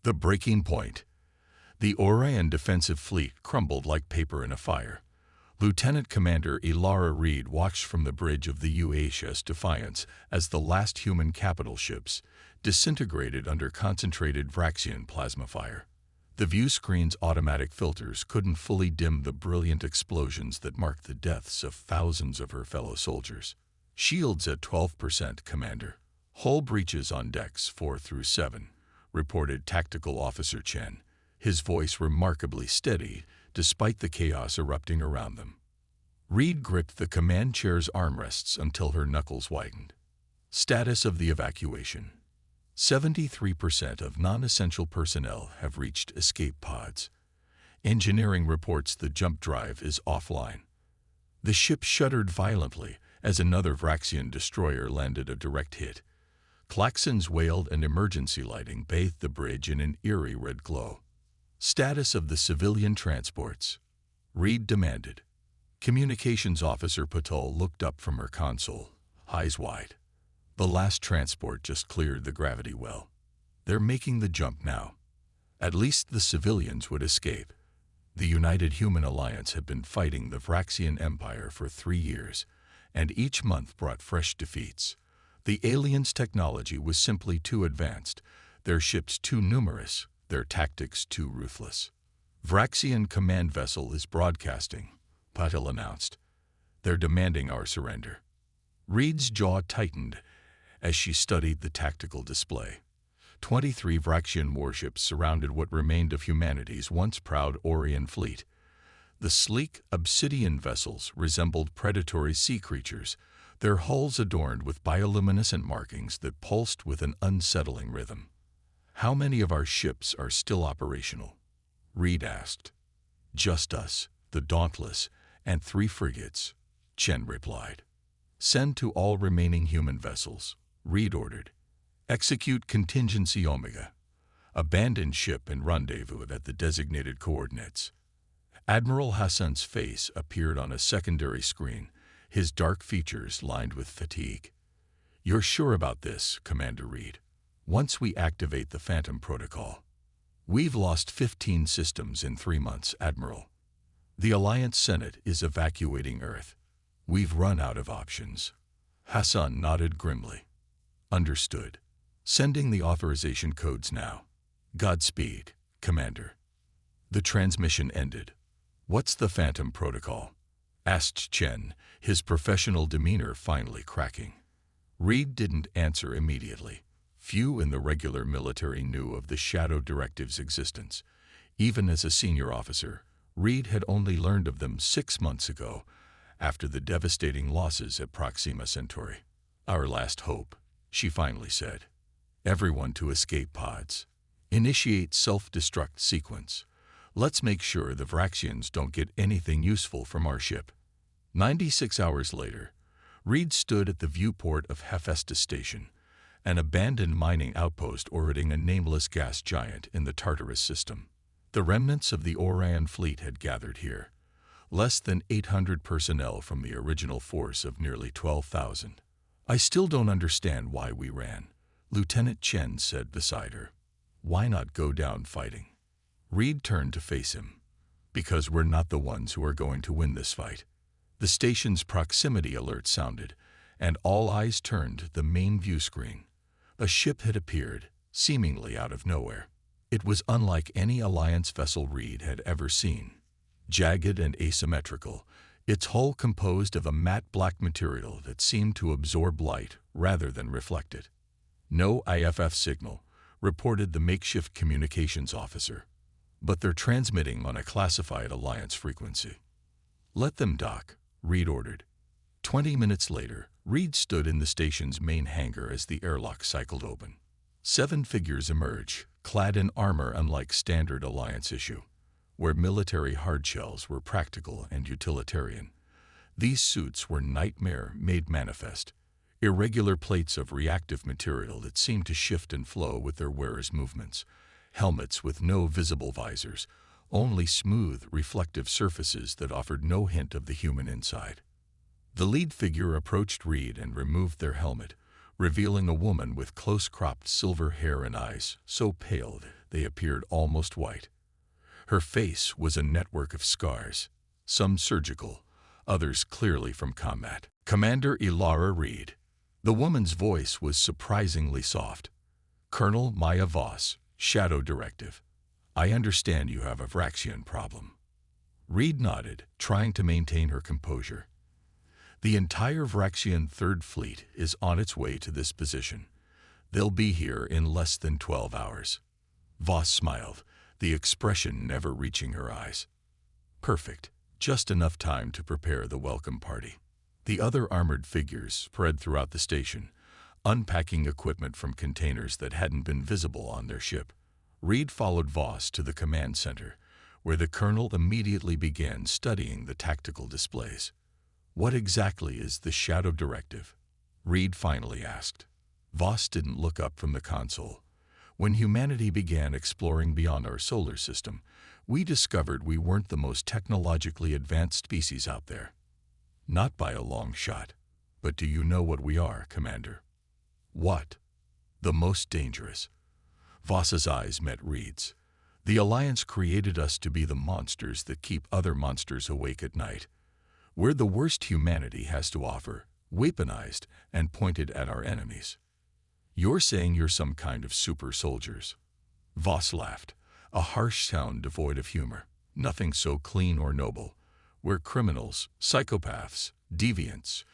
The breaking point. The Orion defensive fleet crumbled like paper in a fire. Lieutenant Commander Elara Reed watched from the bridge of the UHS Defiance as the last human capital ships disintegrated under concentrated Vraxian plasma fire. The view screen's automatic filters couldn't fully dim the brilliant explosions that marked the deaths of thousands of her fellow soldiers. Shields at 12%, Commander. Hull breaches on decks 4 through 7, reported Tactical Officer Chen, his voice remarkably steady despite the chaos erupting around them. Reed gripped the command chair's armrests until her knuckles whitened. Status of the evacuation. 73% of non-essential personnel have reached escape pods. Engineering reports the jump drive is offline. The ship shuddered violently as another Vraxian destroyer landed a direct hit. Klaxons wailed and emergency lighting bathed the bridge in an eerie red glow. Status of the civilian transports. Reed demanded. Communications Officer Patul looked up from her console, eyes wide. The last transport just cleared the gravity well. They're making the jump now. At least the civilians would escape. The United Human Alliance had been fighting the Vraxian Empire for 3 years, and each month brought fresh defeats. The aliens' technology was simply too advanced, their ships too numerous, their tactics too ruthless. Vraxian command vessel is broadcasting, Patil announced. They're demanding our surrender. Reed's jaw tightened as she studied the tactical display. 23 Vraxian warships surrounded what remained of humanity's once proud Orion fleet. The sleek, obsidian vessels resembled predatory sea creatures, their hulls adorned with bioluminescent markings that pulsed with an unsettling rhythm. How many of our ships are still operational? Reed asked. Just us, the Dauntless, and 3 frigates, Chen replied. Send to all remaining human vessels, Reed ordered. Execute Contingency Omega. Abandon ship and rendezvous at the designated coordinates. Admiral Hassan's face appeared on a secondary screen, his dark features lined with fatigue. You're sure about this, Commander Reed? Once we activate the Phantom Protocol. We've lost 15 systems in 3 months, Admiral. The Alliance Senate is evacuating Earth. We've run out of options. Hassan nodded grimly. Understood. Sending the authorization codes now. Godspeed, Commander. The transmission ended. What's the Phantom Protocol? Asked Chen, his professional demeanor finally cracking. Reed didn't answer immediately. Few in the regular military knew of the Shadow Directive's existence. Even as a senior officer, Reed had only learned of them 6 months ago, after the devastating losses at Proxima Centauri. Our last hope, she finally said. Everyone to escape pods. Initiate self-destruct sequence. Let's make sure the Vraxians don't get anything useful from our ship. 96 hours later, Reed stood at the viewport of Hephaestus Station, an abandoned mining outpost orbiting a nameless gas giant in the Tartarus system. The remnants of the Orion fleet had gathered here, less than 800 personnel from the original force of nearly 12,000. I still don't understand why we ran, Lieutenant Chen said beside her. Why not go down fighting? Reed turned to face him. Because we're not the ones who are going to win this fight. The station's proximity alert sounded, and all eyes turned to the main view screen. A ship had appeared, seemingly out of nowhere. It was unlike any Alliance vessel Reed had ever seen. Jagged and asymmetrical, its hull composed of a matte black material that seemed to absorb light rather than reflect it. No IFF signal, reported the makeshift communications officer. But they're transmitting on a classified Alliance frequency. Let them dock, Reed ordered. 20 minutes later, Reed stood in the station's main hangar as the airlock cycled open. 7 figures emerged, clad in armor unlike standard Alliance issue, where military hardshells were practical and utilitarian. These suits were nightmare made manifest, irregular plates of reactive material that seemed to shift and flow with their wearers' movements, helmets with no visible visors, only smooth, reflective surfaces that offered no hint of the human inside. The lead figure approached Reed and removed their helmet, revealing a woman with close-cropped silver hair and eyes so pale they appeared almost white. Her face was a network of scars, some surgical, others clearly from combat. Commander Ilara Reed. The woman's voice was surprisingly soft. Colonel Maya Voss, Shadow Directive. I understand you have a Vraxian problem. Reed nodded, trying to maintain her composure. The entire Vraxian Third Fleet is on its way to this position. They'll be here in less than 12 hours. Voss smiled, the expression never reaching her eyes. Perfect. Just enough time to prepare the welcome party. The other armored figures spread throughout the station, unpacking equipment from containers that hadn't been visible on their ship. Reed followed Voss to the command center, where the colonel immediately began studying the tactical displays. What exactly is the Shadow Directive? Reed finally asked. Voss didn't look up from the console. When humanity began exploring beyond our solar system, we discovered we weren't the most technologically advanced species out there. Not by a long shot. But do you know what we are, Commander? What? The most dangerous. Voss's eyes met Reed's. The Alliance created us to be the monsters that keep other monsters awake at night. We're the worst humanity has to offer, weaponized and pointed at our enemies. You're saying you're some kind of super soldiers. Voss laughed, a harsh sound devoid of humor. Nothing so clean or noble. We're criminals, psychopaths, deviants,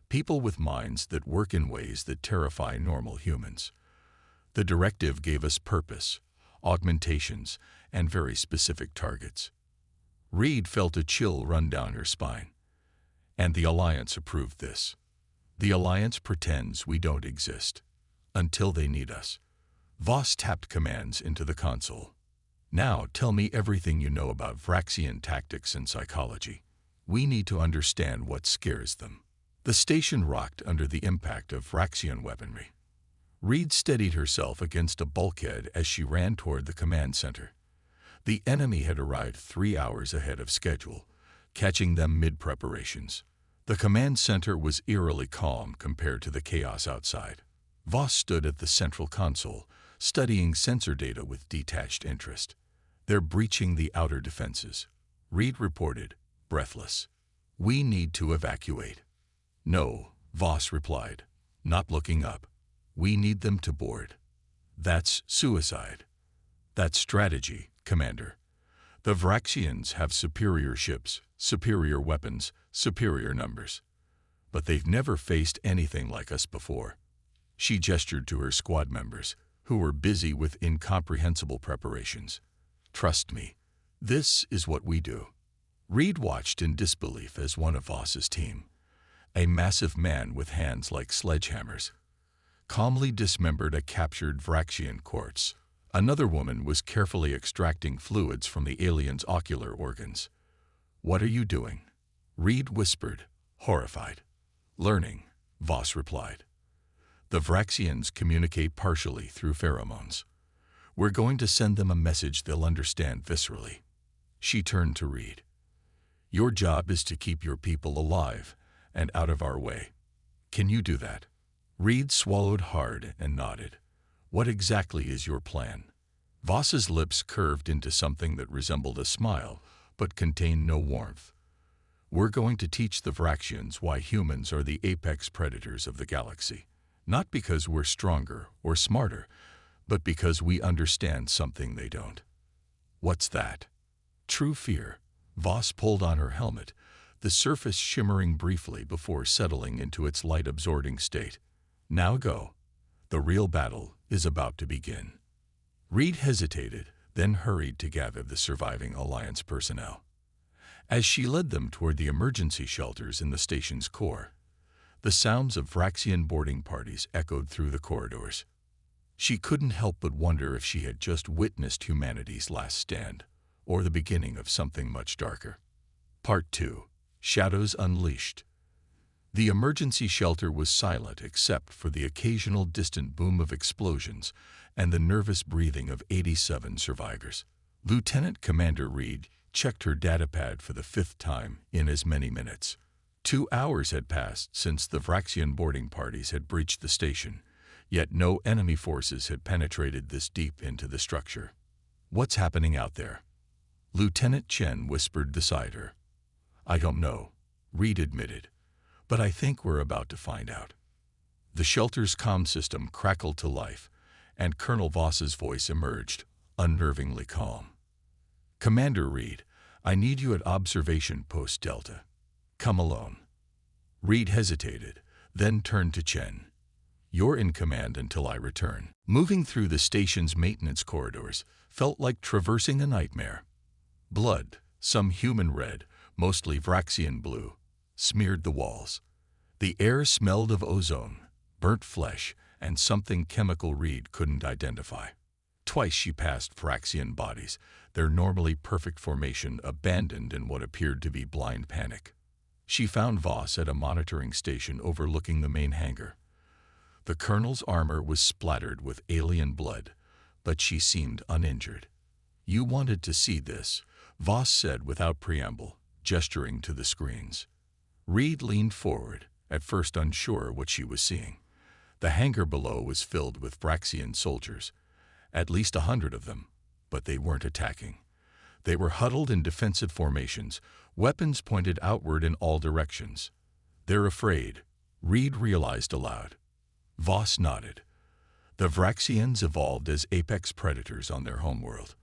people with minds that work in ways that terrify normal humans. The directive gave us purpose, augmentations, and very specific targets. Reed felt a chill run down her spine. And the Alliance approved this. The Alliance pretends we don't exist. Until they need us. Voss tapped commands into the console. Now tell me everything you know about Vraxian tactics and psychology. We need to understand what scares them. The station rocked under the impact of Vraxian weaponry. Reed steadied herself against a bulkhead as she ran toward the command center. The enemy had arrived 3 hours ahead of schedule, catching them mid-preparations. The command center was eerily calm compared to the chaos outside. Voss stood at the central console, studying sensor data with detached interest. They're breaching the outer defenses. Reed reported, breathless. We need to evacuate. No, Voss replied, not looking up. We need them to board. That's suicide. That's strategy, Commander. The Vraxians have superior ships, superior weapons, superior numbers. But they've never faced anything like us before. She gestured to her squad members, who were busy with incomprehensible preparations. Trust me, this is what we do. Reed watched in disbelief as one of Voss's team, a massive man with hands like sledgehammers, calmly dismembered a captured Vraxian corpse. Another woman was carefully extracting fluids from the alien's ocular organs. What are you doing? Reed whispered, horrified. Learning, Voss replied. The Vraxians communicate partially through pheromones. We're going to send them a message they'll understand viscerally. She turned to Reed. Your job is to keep your people alive and out of our way. Can you do that? Reed swallowed hard and nodded. What exactly is your plan? Voss's lips curved into something that resembled a smile, but contained no warmth. We're going to teach the Vraxians why humans are the apex predators of the galaxy. Not because we're stronger or smarter, but because we understand something they don't. What's that? True fear. Voss pulled on her helmet, the surface shimmering briefly before settling into its light-absorbing state. Now go. The real battle is about to begin. Reed hesitated, then hurried to gather the surviving Alliance personnel. As she led them toward the emergency shelters in the station's core, the sounds of Vraxian boarding parties echoed through the corridors. She couldn't help but wonder if she had just witnessed humanity's last stand, or the beginning of something much darker. Part 2. Shadows Unleashed. The emergency shelter was silent except for the occasional distant boom of explosions and the nervous breathing of 87 survivors. Lieutenant Commander Reed checked her datapad for the 5th time in as many minutes. 2 hours had passed since the Vraxian boarding parties had breached the station, yet no enemy forces had penetrated this deep into the structure. "What's happening out there?" Lieutenant Chen whispered beside her. "I don't know," Reed admitted, "but I think we're about to find out." The shelter's comm system crackled to life, and Colonel Voss's voice emerged, unnervingly calm. "Commander Reed, I need you at Observation Post Delta. Come alone." Reed hesitated, then turned to Chen. "You're in command until I return." Moving through the station's maintenance corridors felt like traversing a nightmare. Blood, some human red, mostly Vraxian blue, smeared the walls. The air smelled of ozone, burnt flesh, and something chemical Reed couldn't identify. Twice she passed Vraxian bodies, their normally perfect formation abandoned in what appeared to be blind panic. She found Voss at a monitoring station overlooking the main hangar. The colonel's armor was splattered with alien blood, but she seemed uninjured. "You wanted to see this," Voss said without preamble, gesturing to the screens. Reed leaned forward, at first unsure what she was seeing. The hangar below was filled with Vraxian soldiers, at least 100 of them, but they weren't attacking. They were huddled in defensive formations, weapons pointed outward in all directions. "They're afraid," Reed realized aloud. Voss nodded. The Vraxians evolved as apex predators on their homeworld.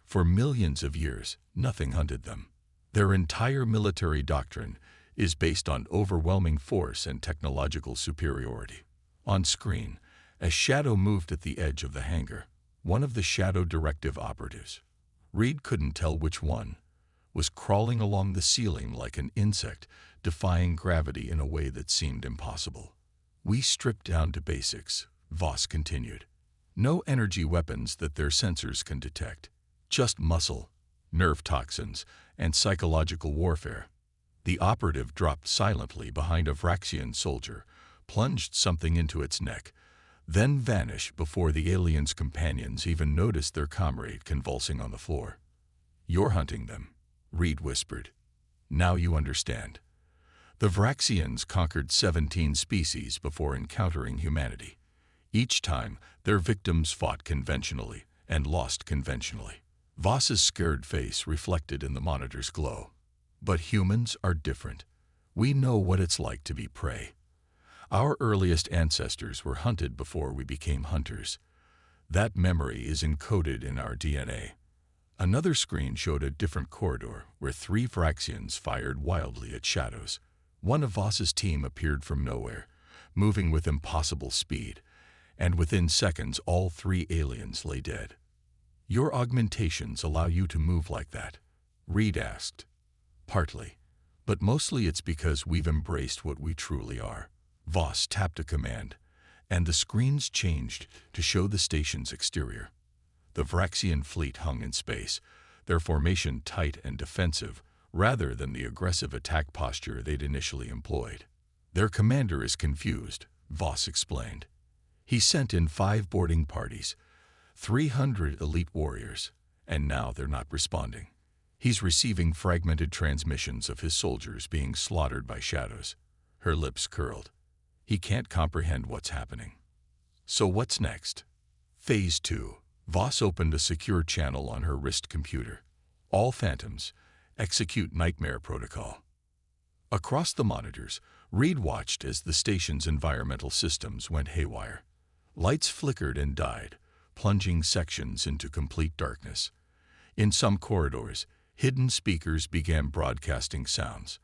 For millions of years, nothing hunted them. Their entire military doctrine is based on overwhelming force and technological superiority. On screen, a shadow moved at the edge of the hangar, one of the Shadow Directive operatives. Reed couldn't tell which one, was crawling along the ceiling like an insect, defying gravity in a way that seemed impossible. "We stripped down to basics," Voss continued. "No energy weapons that their sensors can detect. Just muscle, nerve toxins, and psychological warfare." The operative dropped silently behind a Vraxian soldier, plunged something into its neck, then vanished before the alien's companions even noticed their comrade convulsing on the floor. "You're hunting them," Reed whispered. "Now you understand." The Vraxians conquered 17 species before encountering humanity. Each time, their victims fought conventionally and lost conventionally. Voss's scared face reflected in the monitor's glow. "But humans are different. We know what it's like to be prey. Our earliest ancestors were hunted before we became hunters. That memory is encoded in our DNA." Another screen showed a different corridor where 3 Vraxians fired wildly at shadows. One of Voss's team appeared from nowhere, moving with impossible speed, and within seconds all 3 aliens lay dead. "Your augmentations allow you to move like that?" Reed asked. "Partly, but mostly it's because we've embraced what we truly are." Voss tapped a command, and the screens changed to show the station's exterior. The Vraxian fleet hung in space, their formation tight and defensive, rather than the aggressive attack posture they'd initially employed. "Their commander is confused," Voss explained. "He sent in 5 boarding parties, 300 elite warriors, and now they're not responding. He's receiving fragmented transmissions of his soldiers being slaughtered by shadows." Her lips curled. "He can't comprehend what's happening." "So what's next?" Phase 2. Voss opened a secure channel on her wrist computer. "All Phantoms, execute Nightmare Protocol." Across the monitors, Reed watched as the station's environmental systems went haywire. Lights flickered and died, plunging sections into complete darkness. In some corridors, hidden speakers began broadcasting sounds,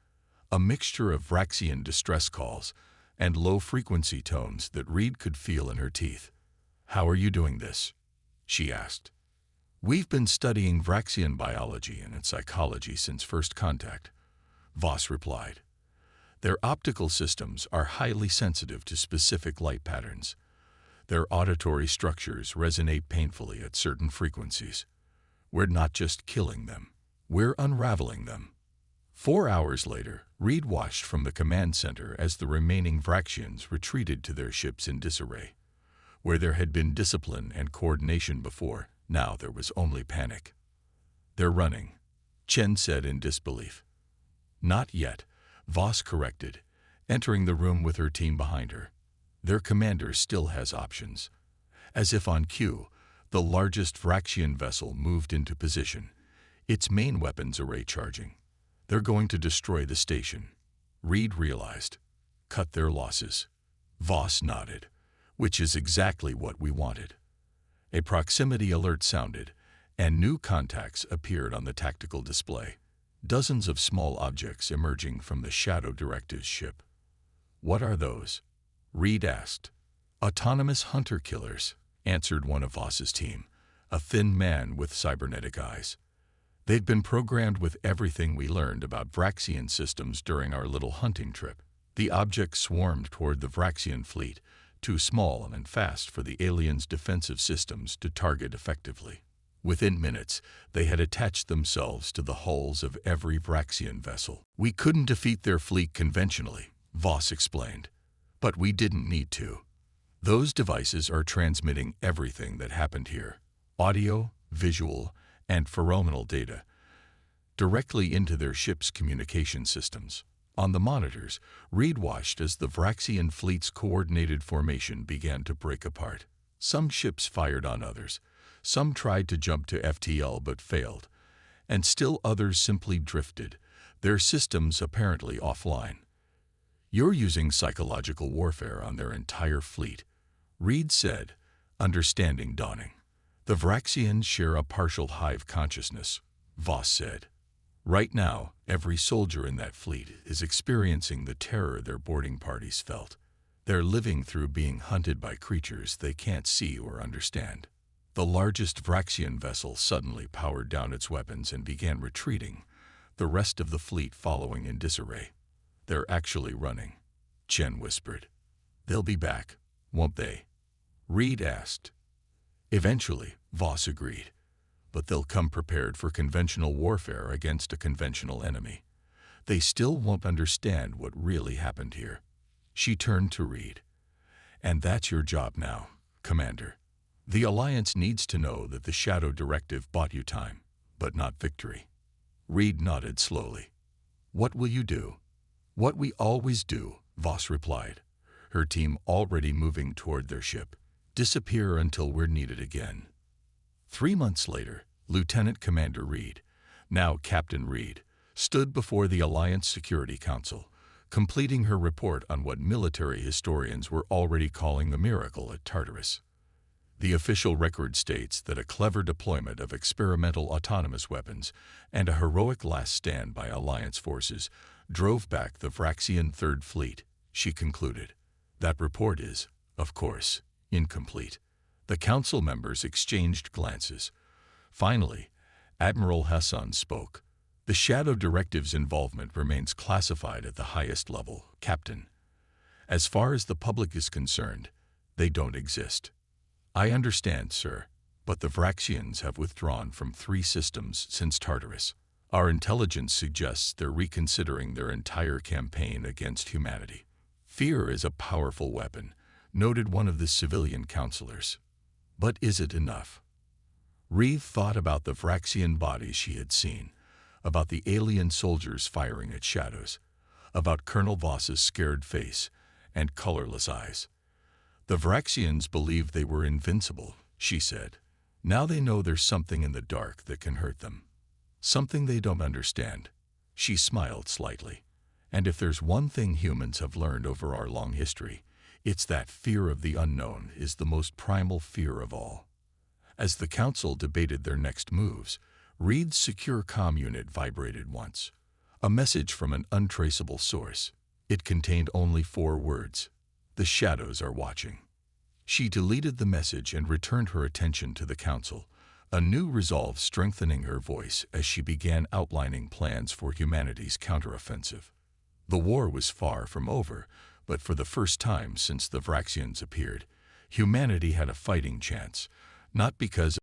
a mixture of Vraxian distress calls and low-frequency tones that Reed could feel in her teeth. "How are you doing this?" she asked. "We've been studying Vraxian biology and psychology since first contact," Voss replied. "Their optical systems are highly sensitive to specific light patterns. Their auditory structures resonate painfully at certain frequencies. We're not just killing them, we're unraveling them." 4 hours later, Reed watched from the command center as the remaining Vraxians retreated to their ships in disarray. Where there had been discipline and coordination before, now there was only panic. "They're running," Chen said in disbelief. "Not yet, Voss corrected, entering the room with her team behind her. Their commander still has options. As if on cue, the largest Vraxian vessel moved into position, its main weapons array charging. They're going to destroy the station. Reed realized. Cut their losses. Voss nodded, which is exactly what we wanted. A proximity alert sounded, and new contacts appeared on the tactical display. Dozens of small objects emerging from the Shadow Directive's ship. What are those? Reed asked. Autonomous hunter-killers, answered one of Voss's team, a thin man with cybernetic eyes. They'd been programmed with everything we learned about Vraxian systems during our little hunting trip. The objects swarmed toward the Vraxian fleet, too small and fast for the aliens' defensive systems to target effectively. Within minutes, they had attached themselves to the hulls of every Vraxian vessel. We couldn't defeat their fleet conventionally, Voss explained, but we didn't need to. Those devices are transmitting everything that happened here, audio, visual, and pheromonal data, directly into their ship's communication systems. On the monitors, Reed watched as the Vraxian fleet's coordinated formation began to break apart. Some ships fired on others, some tried to jump to FTL but failed, and still others simply drifted, their systems apparently offline. You're using psychological warfare on their entire fleet, Reed said, understanding dawning. The Vraxians share a partial hive consciousness, Voss said. Right now, every soldier in that fleet is experiencing the terror their boarding parties felt. They're living through being hunted by creatures they can't see or understand. The largest Vraxian vessel suddenly powered down its weapons and began retreating, the rest of the fleet following in disarray. They're actually running, Chen whispered. They'll be back, won't they? Reed asked. Eventually, Voss agreed. But they'll come prepared for conventional warfare against a conventional enemy. They still won't understand what really happened here. She turned to Reed. And that's your job now, Commander. The Alliance needs to know that the Shadow Directive bought you time, but not victory. Reed nodded slowly. What will you do? What we always do, Voss replied, her team already moving toward their ship. Disappear until we're needed again. 3 months later, Lieutenant Commander Reed, now Captain Reed, stood before the Alliance Security Council, completing her report on what military historians were already calling the miracle at Tartarus. The official record states that a clever deployment of experimental autonomous weapons and a heroic last stand by Alliance forces drove back the Vraxian Third Fleet, she concluded. That report is, of course, incomplete. The council members exchanged glances. Finally, Admiral Hassan spoke. The Shadow Directive's involvement remains classified at the highest level, Captain. As far as the public is concerned, they don't exist. I understand, sir, but the Vraxians have withdrawn from 3 systems since Tartarus. Our intelligence suggests they're reconsidering their entire campaign against humanity. Fear is a powerful weapon, noted one of the civilian counselors. But is it enough? Reed thought about the Vraxian bodies she had seen, about the alien soldiers firing at shadows, about Colonel Voss's scared face and colorless eyes. The Vraxians believed they were invincible, she said. Now they know there's something in the dark that can hurt them. Something they don't understand. She smiled slightly. And if there's one thing humans have learned over our long history, it's that fear of the unknown is the most primal fear of all. As the council debated their next moves, Reed's secure comm unit vibrated once. A message from an untraceable source. It contained only 4 words. The shadows are watching. She deleted the message and returned her attention to the council, a new resolve strengthening her voice as she began outlining plans for humanity's counteroffensive. The war was far from over, but for the first time since the Vraxians appeared, humanity had a fighting chance, not because